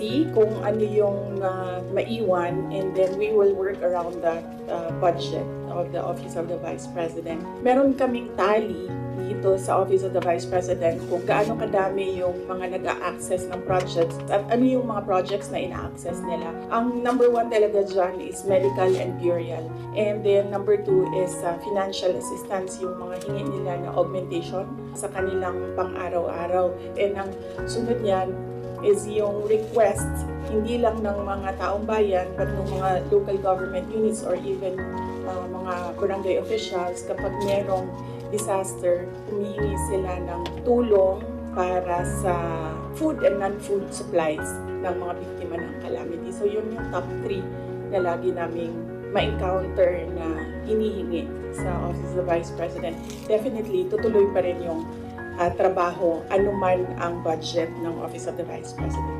see kung ano yung maiwan, and then we will work around that budget of the Office of the Vice President. Meron kaming tally dito sa Office of the Vice President kung gaano kadami yung mga nag-a-access ng projects at ano yung mga projects na ina-access nila. Ang number 1 talaga dyan is medical and burial. And then number 2 is financial assistance, yung mga hingi nila na augmentation sa kanilang pang-araw-araw. And ang sunod niyan is yung request, hindi lang ng mga taong bayan, but ng mga local government units or even mga barangay officials. Kapag merong disaster, humihingi sila ng tulong para sa food and non-food supplies ng mga biktima ng calamity. So yun yung top 3 na lagi naming ma-encounter na hinihingi sa Office of the Vice President. Definitely, tutuloy pa rin yung trabaho, anuman ang budget ng Office of the Vice President.